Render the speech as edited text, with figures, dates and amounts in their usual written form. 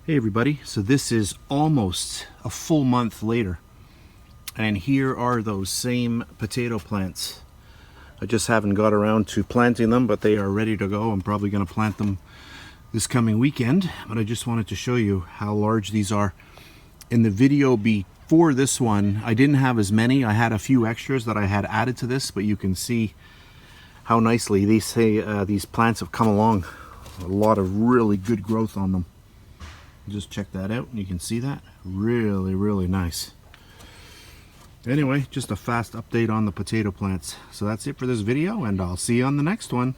Hey everybody, so this is almost a full month later, and here are those same potato plants. I just haven't got around to planting them, but they are ready to go. I'm probably going to plant them this coming weekend, but I just wanted to show you how large these are. In the video before this one, I didn't have as many. I had a few extras that I had added to this, but you can see how nicely these plants have come along. A lot of really good growth on them. Just check that out and you can see that. Really nice. Anyway, just a fast update on the potato plants. So that's it for this video, and I'll see you on the next one.